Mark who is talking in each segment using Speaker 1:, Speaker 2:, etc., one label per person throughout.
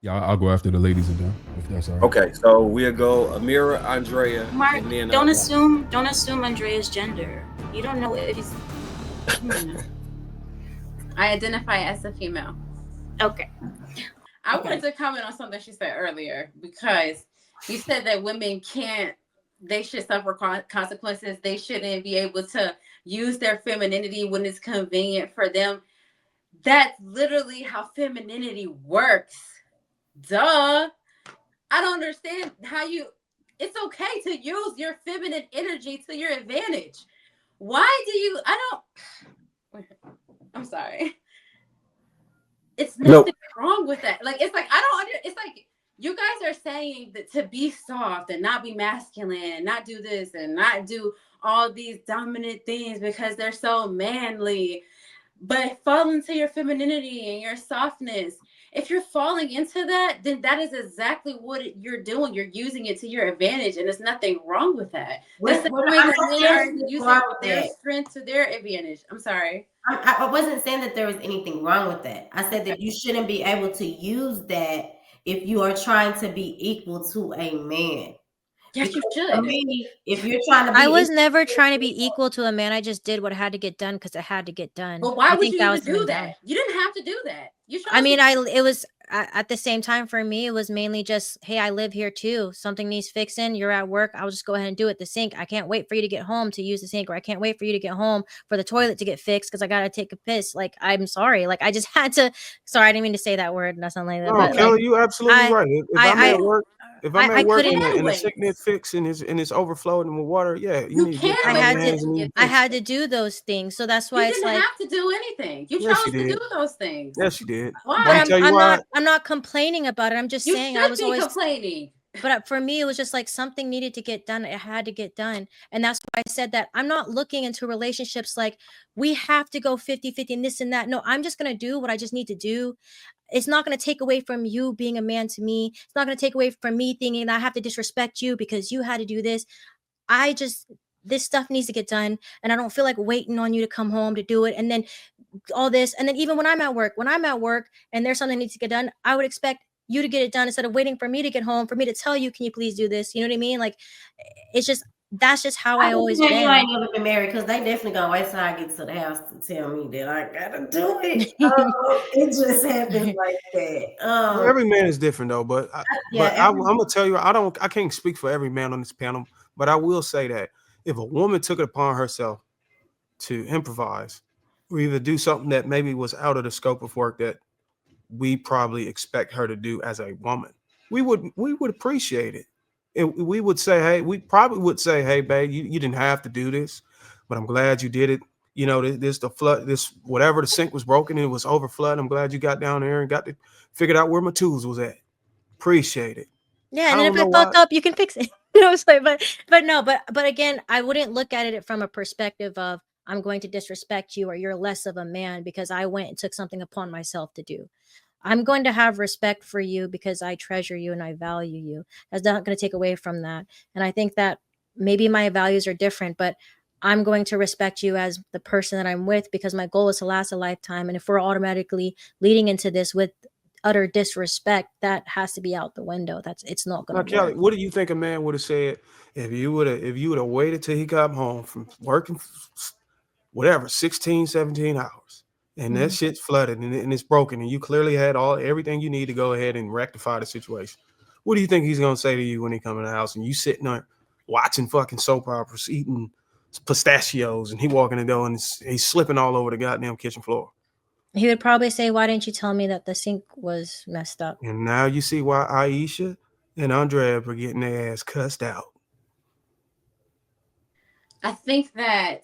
Speaker 1: Yeah, I'll go after the ladies and them if that's all right.
Speaker 2: Okay, so we'll go Amira, Andrea,
Speaker 3: Mark,
Speaker 2: and then
Speaker 3: don't assume Andrea's gender. You don't know if he's.
Speaker 4: I identify as a female.
Speaker 3: Okay.
Speaker 4: I
Speaker 3: Okay.
Speaker 4: wanted to comment on something she said earlier because you said that women can't, they should suffer consequences. They shouldn't be able to use their femininity when it's convenient for them. That's literally how femininity works. Duh. I don't understand how you, it's okay to use your feminine energy to your advantage. Why do you, I'm sorry. It's
Speaker 2: nope.
Speaker 4: nothing wrong with that. Like, it's like, I don't under, it's like, you guys are saying that to be soft and not be masculine and not do this and not do all these dominant things because they're so manly, but fall into your femininity and your softness. If you're falling into that, then that is exactly what you're doing. You're using it to your advantage, and there's nothing wrong with that. The same way that men are using their strength to their advantage. I'm sorry.
Speaker 5: I wasn't saying that there was anything wrong with that. I said that you shouldn't be able to use that if you are trying to be equal to a man.
Speaker 4: Yes, you
Speaker 5: Because for
Speaker 4: should.
Speaker 5: me, if you're trying to be
Speaker 6: I was
Speaker 5: equal
Speaker 6: never trying to be equal to a man. I just did what had to get done because it had to get done.
Speaker 4: But why
Speaker 6: I
Speaker 4: would
Speaker 6: think
Speaker 4: you
Speaker 6: that
Speaker 4: even
Speaker 6: was
Speaker 4: do
Speaker 6: something
Speaker 4: that?
Speaker 6: dumb.
Speaker 4: You didn't have to do that. You chose
Speaker 6: I mean,
Speaker 4: to.
Speaker 6: it was at the same time for me. It was mainly just, hey, I live here too. Something needs fixing. You're at work. I'll just go ahead and do it. The sink. I can't wait for you to get home to use the sink, or I can't wait for you to get home for the toilet to get fixed because I gotta take a piss. Like, I'm sorry. Like, I just had to. Sorry, I didn't mean to say that word. That's not like that.
Speaker 7: No,
Speaker 6: But like,
Speaker 7: Kelly, you absolutely
Speaker 6: I,
Speaker 7: right. If I'm
Speaker 6: I
Speaker 7: at work
Speaker 6: couldn't.
Speaker 7: and the
Speaker 4: Anyways,
Speaker 7: sink needs fixed and it's overflowing with water, yeah, you
Speaker 4: you
Speaker 7: need to get
Speaker 4: can
Speaker 6: I
Speaker 7: down on
Speaker 4: wait
Speaker 6: had
Speaker 7: your
Speaker 4: for
Speaker 6: to.
Speaker 4: it
Speaker 7: hands
Speaker 4: to
Speaker 7: and
Speaker 4: get
Speaker 7: knees.
Speaker 6: I
Speaker 4: fixed.
Speaker 6: had to do those things. So that's why
Speaker 4: You
Speaker 6: it's
Speaker 4: didn't
Speaker 6: like.
Speaker 4: have to do anything. You
Speaker 7: Yes, you
Speaker 4: chose to
Speaker 7: did.
Speaker 4: do those things.
Speaker 7: Yes, you did.
Speaker 4: Why?
Speaker 6: But
Speaker 7: I'm tell you why.
Speaker 6: I'm not complaining about it. I'm just
Speaker 4: You
Speaker 6: saying I
Speaker 4: should
Speaker 6: was
Speaker 4: be
Speaker 6: always.
Speaker 4: complaining.
Speaker 6: But for me, it was just like something needed to get done. It had to get done. And that's why I said that I'm not looking into relationships like we have to go 50-50 and this and that. No, I'm just going to do what I just need to do. It's not going to take away from you being a man to me. It's not going to take away from me thinking that I have to disrespect you because you had to do this. I just, this stuff needs to get done. And I don't feel like waiting on you to come home to do it. And then all this. And then even when I'm at work and there's something that needs to get done, I would expect you to get it done instead of waiting for me to get home for me to tell you, can you please do this? You know what I mean? Like, it's just, that's just how I
Speaker 5: I
Speaker 6: always
Speaker 5: just know you
Speaker 6: been.
Speaker 5: ain't never been married because they definitely gonna wait till I get to the house to tell me that I gotta do it. It just happens like that.
Speaker 7: Well, every man is different though,
Speaker 5: Yeah,
Speaker 7: I'm gonna tell you, I can't speak for every man on this panel, but I will say that if a woman took it upon herself to improvise or either do something that maybe was out of the scope of work that we probably expect her to do as a woman, we would appreciate it. And we would say, hey, we probably would say, hey, babe, you didn't have to do this, but I'm glad you did it. You know, this the flood, this whatever the sink was broken and it was over flood. I'm glad you got down there and got to figured out where my tools was at. Appreciate it.
Speaker 6: Yeah,
Speaker 7: I
Speaker 6: and then if
Speaker 7: don't know
Speaker 6: it
Speaker 7: why.
Speaker 6: fucked up, you can fix it. You know what I'm saying? But no, but again, I wouldn't look at it from a perspective of I'm going to disrespect you or you're less of a man because I went and took something upon myself to do. I'm going to have respect for you because I treasure you and I value you. That's not going to take away from that. And I think that maybe my values are different, but I'm going to respect you as the person that I'm with because my goal is to last a lifetime. And if we're automatically leading into this with utter disrespect, that has to be out the window. It's not going
Speaker 7: Now,
Speaker 6: to
Speaker 7: Kelly,
Speaker 6: work.
Speaker 7: what do you think a man would have said if you would have waited till he got home from working whatever 16, 17 hours and that
Speaker 6: Mhm.
Speaker 7: shit's flooded and it's broken and you clearly had everything you need to go ahead and rectify the situation? What do you think he's gonna say to you when he come in the house and you sitting there watching fucking soap operas, eating pistachios, and he walking the door and he's slipping all over the goddamn kitchen floor?
Speaker 6: He would probably say, "Why didn't you tell me that the sink was messed up?"
Speaker 7: And now you see why Aisha and Andrea were getting their ass cussed out.
Speaker 4: I think that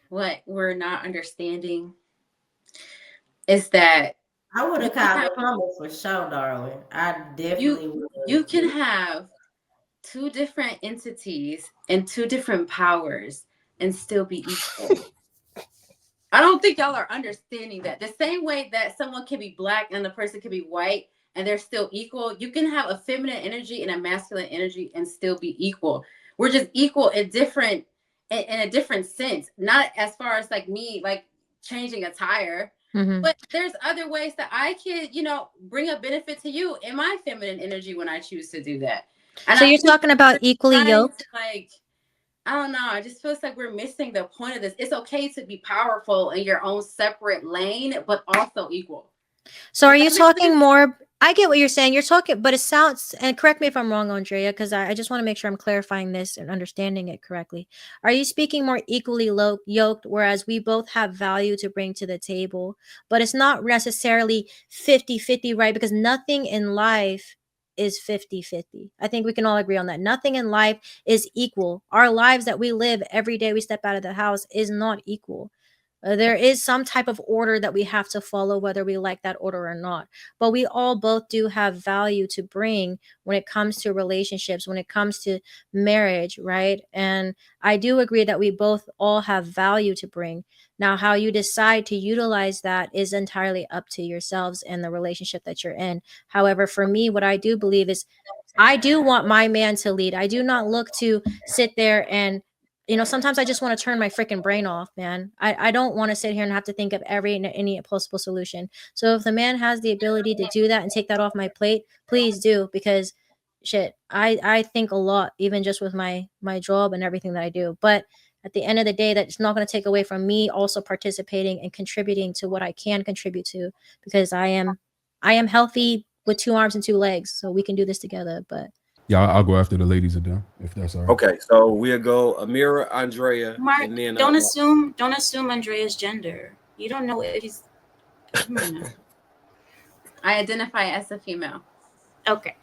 Speaker 4: what we're not understanding is that
Speaker 5: I would
Speaker 4: you
Speaker 5: have
Speaker 4: can
Speaker 5: called
Speaker 4: have,
Speaker 5: the plumber for sure, darling. I
Speaker 4: you
Speaker 5: definitely would
Speaker 4: you can
Speaker 5: have.
Speaker 4: have two different entities and two different powers and still be equal. I don't think y'all are understanding that. The same way that someone can be black and the person can be white and they're still equal, you can have a feminine energy and a masculine energy and still be equal. We're just equal in a different sense. Not as far as like me like changing a tire. But there's other ways that I can, bring a benefit to you in my feminine energy when I choose to do that. And
Speaker 6: so you're talking about equally yoked?
Speaker 4: Like, I don't know. It just feels like we're missing the point of this. It's okay to be powerful in your own separate lane, but also equal.
Speaker 6: So are you talking more? I get what you're saying. You're talking, but it sounds, and correct me if I'm wrong, Andrea, because I just want to make sure I'm clarifying this and understanding it correctly. Are you speaking more equally yoked, whereas we both have value to bring to the table, but it's not necessarily 50-50, right? Because nothing in life is 50-50. I think we can all agree on that. Nothing in life is equal. Our lives that we live every day we step out of the house is not equal. There is some type of order that we have to follow, whether we like that order or not. But we all both do have value to bring when it comes to relationships, when it comes to marriage, right? And I do agree that we both all have value to bring. Now, how you decide to utilize that is entirely up to yourselves and the relationship that you're in. However, for me, what I do believe is I do want my man to lead. I do not look to sit there and sometimes I just want to turn my freaking brain off, man. I don't want to sit here and have to think of any possible solution. So if the man has the ability to do that and take that off my plate, please do, because shit, I think a lot, even just with my job and everything that I do. But at the end of the day, that's not going to take away from me also participating and contributing to what I can contribute to, because I am healthy with 2 arms and 2 legs, so we can do this together. But
Speaker 1: yeah, I'll go after the ladies are done, if that's all right.
Speaker 2: Okay, so we'll go Amira, Andrea,
Speaker 3: Mark,
Speaker 2: and then
Speaker 3: don't assume Andrea's gender. You don't know if he's.
Speaker 4: I identify as a female.
Speaker 3: Okay.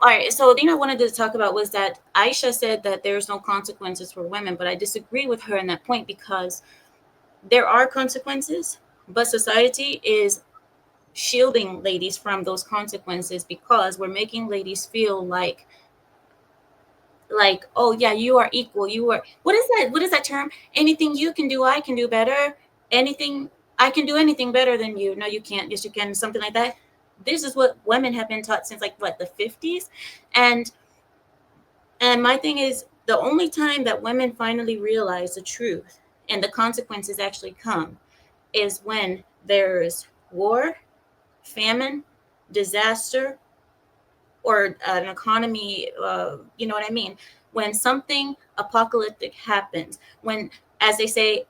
Speaker 3: All right. So the thing I wanted to talk about was that Aisha said that there's no consequences for women, but I disagree with her in that point, because there are consequences, but society is shielding ladies from those consequences, because we're making ladies feel like, oh yeah, you are equal. You are, what is that term? Anything you can do, I can do better. Anything, I can do anything better than you. No, you can't. Yes, you can. Something like that. This is what women have been taught since the 50s. And my thing is, the only time that women finally realize the truth and the consequences actually come is when there's war, famine, disaster, or an economy, you know what I mean? When something apocalyptic happens, when, as they say,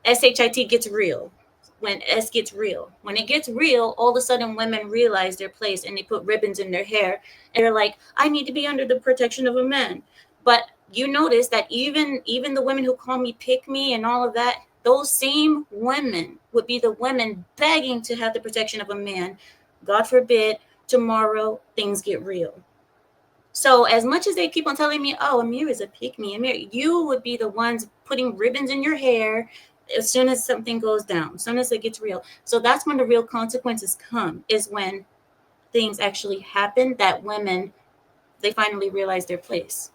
Speaker 3: SHIT gets real, when S gets real. When it gets real, all of a sudden women realize their place and they put ribbons in their hair and they're like, I need to be under the protection of a man. But you notice that even the women who call me pick me and all of that, those same women would be the women begging to have the protection of a man. God forbid, tomorrow things get real. So as much as they keep on telling me, oh, Amir is a pick me, Amir, you would be the ones putting ribbons in your hair as soon as something goes down, as soon as it gets real. So that's when the real consequences come, is when things actually happen, that women, they finally realize their place.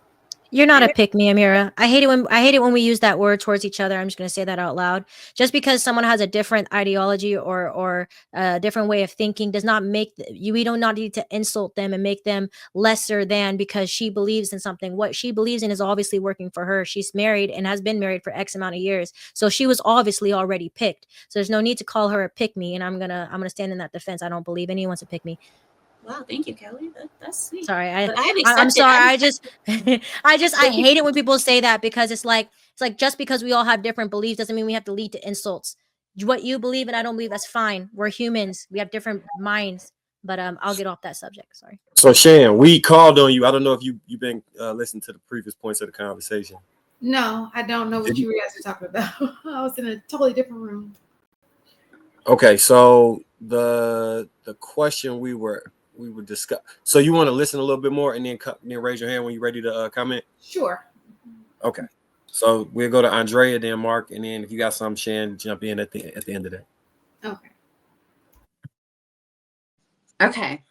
Speaker 6: You're not a pick me, Amira. I hate it when we use that word towards each other. I'm just going to say that out loud. Just because someone has a different ideology or a different way of thinking does not make we don't not need to insult them and make them lesser than because she believes in something. What she believes in is obviously working for her. She's married and has been married for X amount of years, so she was obviously already picked. So there's no need to call her a pick me. And I'm gonna stand in that defense. I don't believe anyone's a pick me.
Speaker 3: Wow, thank you, Kelly. That's sweet.
Speaker 6: Sorry,
Speaker 3: I'm
Speaker 6: sorry. I hate it when people say that, because it's like just because we all have different beliefs doesn't mean we have to lead to insults. What you believe and I don't believe, that's fine. We're humans. We have different minds. But I'll get off that subject. Sorry.
Speaker 2: So Shan, we called on you. I don't know if you've been listening to the previous points of the conversation.
Speaker 8: No, I don't know what you guys are talking about. I was in a totally different room.
Speaker 2: Okay, so the question we were discuss. So you want to listen a little bit more and then raise your hand when you're ready to comment?
Speaker 8: Sure.
Speaker 2: Okay. So we'll go to Andrea, then Mark, and then if you got some, Shan, jump in at the end of that.
Speaker 4: Okay.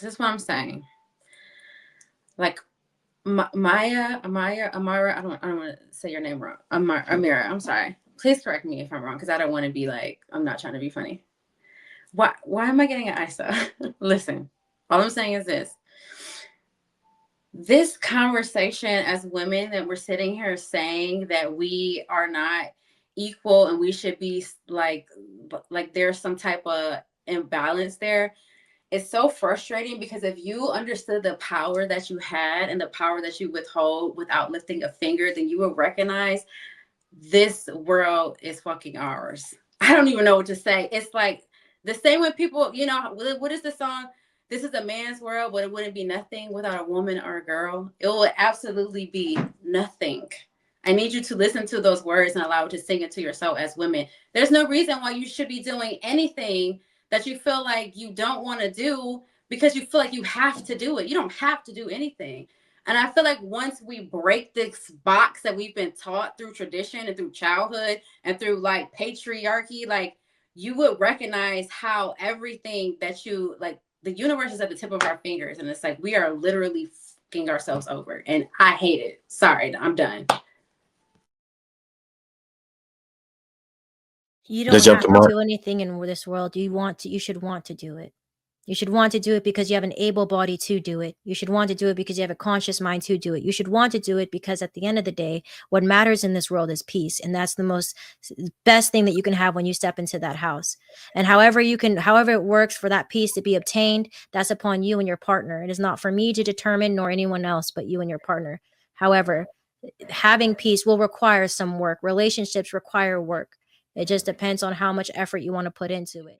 Speaker 4: This is what I'm saying. Like Amira, I don't want to say your name wrong. Amira, I'm sorry. Please correct me if I'm wrong, because I don't want to be like, I'm not trying to be funny. Why am I getting an ISA? Listen, all I'm saying is this conversation as women that we're sitting here saying that we are not equal and we should be like there's some type of imbalance there. It's so frustrating because if you understood the power that you had and the power that you withhold without lifting a finger, then you would recognize this world is fucking ours. I don't even know what to say. It's like the same when people, you know, what is the song? This is a man's world, but it wouldn't be nothing without a woman or a girl. It would absolutely be nothing. I need you to listen to those words and allow it to sink into your soul as women. There's no reason why you should be doing anything that you feel like you don't want to do because you feel like you have to do it. You don't have to do anything. And I feel like once we break this box that we've been taught through tradition and through childhood and through like patriarchy, like you would recognize how everything that you like, the universe is at the tip of our fingers. And it's like, we are literally fucking ourselves over. And I hate it. Sorry, I'm done.
Speaker 6: You don't have to do anything in this world. You should want to do it. You should want to do it because you have an able body to do it. You should want to do it because you have a conscious mind to do it. You should want to do it because at the end of the day, what matters in this world is peace. And that's the best thing that you can have when you step into that house. And however it works for that peace to be obtained, that's upon you and your partner. It is not for me to determine nor anyone else but you and your partner. However, having peace will require some work. Relationships require work. It just depends on how much effort you want to put into it.